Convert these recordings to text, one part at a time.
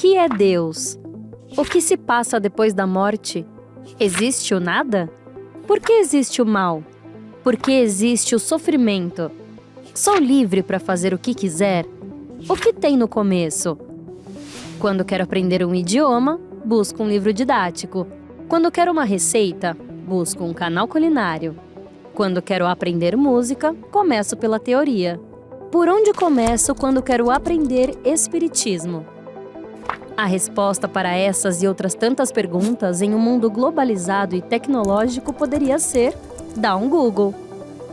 que é Deus? O que se passa depois da morte? Existe o nada? Por que existe o mal? Por que existe o sofrimento? Sou livre para fazer o que quiser? O que tem no começo? Quando quero aprender um idioma, busco um livro didático. Quando quero uma receita, busco um canal culinário. Quando quero aprender música, começo pela teoria. Por onde começo quando quero aprender espiritismo? A resposta para essas e outras tantas perguntas em um mundo globalizado e tecnológico poderia ser: dá um Google.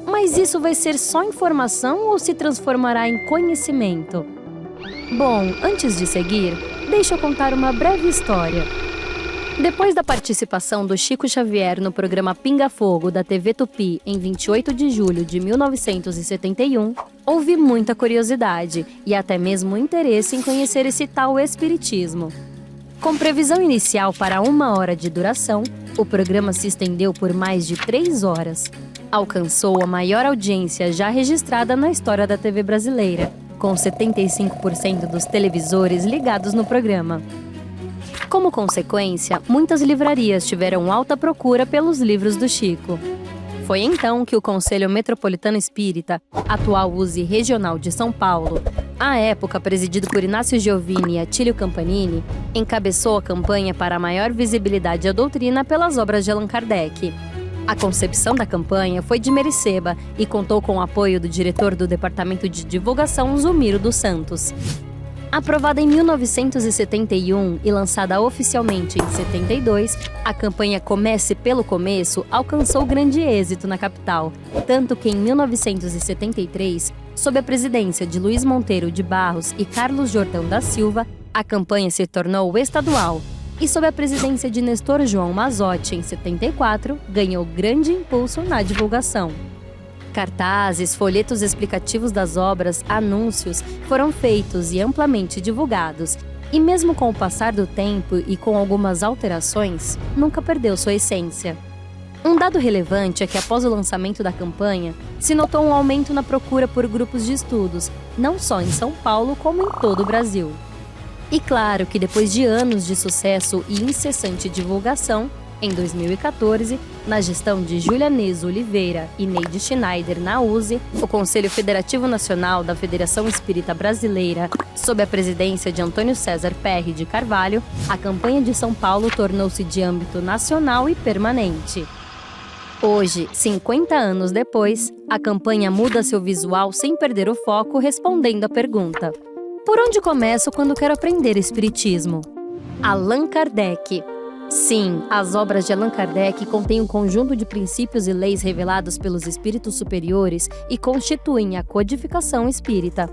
Mas isso vai ser só informação ou se transformará em conhecimento? Bom, antes de seguir, deixa eu contar uma breve história. Depois da participação do Chico Xavier no programa Pinga Fogo da TV Tupi em 28 de julho de 1971, houve muita curiosidade e até mesmo interesse em conhecer esse tal espiritismo. Com previsão inicial para 1 hora de duração, o programa se estendeu por mais de 3 horas. Alcançou a maior audiência já registrada na história da TV brasileira, com 75% dos televisores ligados no programa. Como consequência, muitas livrarias tiveram alta procura pelos livros do Chico. Foi então que o Conselho Metropolitano Espírita, atual USE Regional de São Paulo, à época presidido por Inácio Giovini e Atílio Campanini, encabeçou a campanha para a maior visibilidade à doutrina pelas obras de Allan Kardec. A concepção da campanha foi de Mericeba e contou com o apoio do diretor do Departamento de Divulgação, Zumiro dos Santos. Aprovada em 1971 e lançada oficialmente em 72, a campanha Comece pelo Começo alcançou grande êxito na capital, tanto que em 1973, sob a presidência de Luiz Monteiro de Barros e Carlos Jordão da Silva, a campanha se tornou estadual, e sob a presidência de Nestor João Mazzotti, em 74, ganhou grande impulso na divulgação. Cartazes, folhetos explicativos das obras, anúncios foram feitos e amplamente divulgados, e mesmo com o passar do tempo e com algumas alterações, nunca perdeu sua essência. Um dado relevante é que após o lançamento da campanha, se notou um aumento na procura por grupos de estudos, não só em São Paulo como em todo o Brasil. E claro que depois de anos de sucesso e incessante divulgação, em 2014, na gestão de Júlia Neso Oliveira e Neide Schneider na USE, o Conselho Federativo Nacional da Federação Espírita Brasileira, sob a presidência de Antônio César Perry de Carvalho, a campanha de São Paulo tornou-se de âmbito nacional e permanente. Hoje, 50 anos depois, a campanha muda seu visual sem perder o foco, respondendo à pergunta: por onde começo quando quero aprender espiritismo? Allan Kardec. Sim, as obras de Allan Kardec contêm um conjunto de princípios e leis revelados pelos espíritos superiores e constituem a codificação espírita.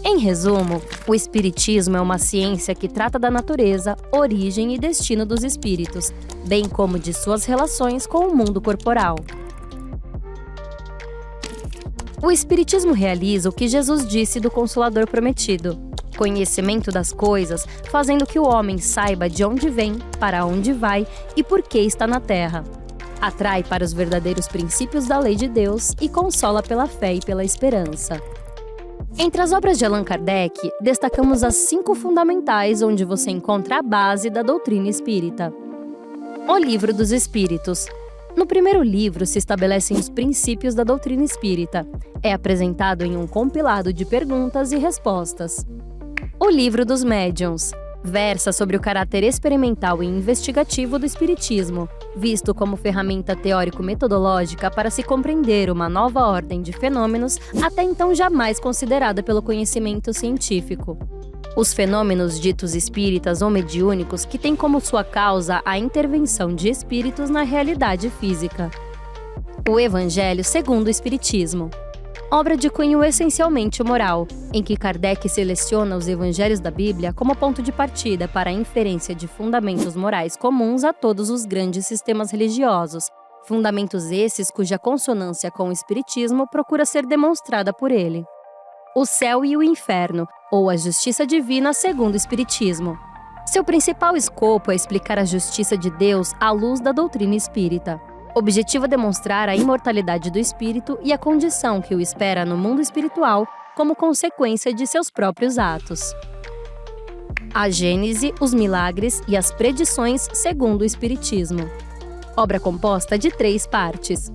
Em resumo, o espiritismo é uma ciência que trata da natureza, origem e destino dos espíritos, bem como de suas relações com o mundo corporal. O espiritismo realiza o que Jesus disse do Consolador Prometido: conhecimento das coisas, fazendo que o homem saiba de onde vem, para onde vai e por que está na terra. Atrai para os verdadeiros princípios da lei de Deus e consola pela fé e pela esperança. Entre as obras de Allan Kardec, destacamos as 5 fundamentais onde você encontra a base da doutrina espírita. O Livro dos Espíritos. No primeiro livro se estabelecem os princípios da doutrina espírita. É apresentado em um compilado de perguntas e respostas. O Livro dos Médiuns versa sobre o caráter experimental e investigativo do espiritismo, visto como ferramenta teórico-metodológica para se compreender uma nova ordem de fenômenos até então jamais considerada pelo conhecimento científico. Os fenômenos ditos espíritas ou mediúnicos que têm como sua causa a intervenção de espíritos na realidade física. O Evangelho segundo o Espiritismo. Obra de cunho essencialmente moral, em que Kardec seleciona os evangelhos da Bíblia como ponto de partida para a inferência de fundamentos morais comuns a todos os grandes sistemas religiosos, fundamentos esses cuja consonância com o Espiritismo procura ser demonstrada por ele. O Céu e o Inferno, ou a Justiça Divina segundo o Espiritismo. Seu principal escopo é explicar a justiça de Deus à luz da doutrina espírita. Objetivo é demonstrar a imortalidade do espírito e a condição que o espera no mundo espiritual como consequência de seus próprios atos. A Gênese, os milagres e as predições segundo o Espiritismo. Obra composta de 3 partes.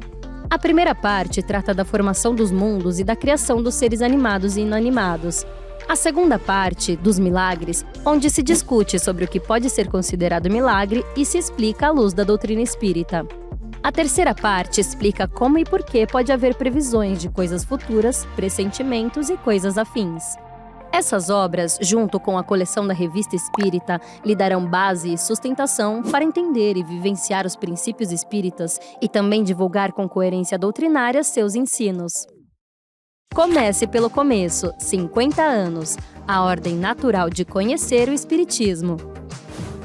A primeira parte trata da formação dos mundos e da criação dos seres animados e inanimados. A segunda parte, dos milagres, onde se discute sobre o que pode ser considerado milagre e se explica à luz da doutrina espírita. A terceira parte explica como e por que pode haver previsões de coisas futuras, pressentimentos e coisas afins. Essas obras, junto com a coleção da Revista Espírita, lhe darão base e sustentação para entender e vivenciar os princípios espíritas e também divulgar com coerência doutrinária seus ensinos. Comece pelo começo, 50 anos, a ordem natural de conhecer o Espiritismo.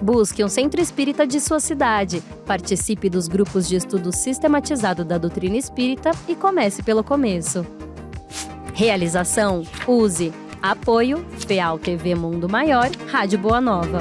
Busque um centro espírita de sua cidade, participe dos grupos de estudo sistematizado da doutrina espírita e comece pelo começo. Realização: use. Apoio: FEAL TV Mundo Maior, Rádio Boa Nova.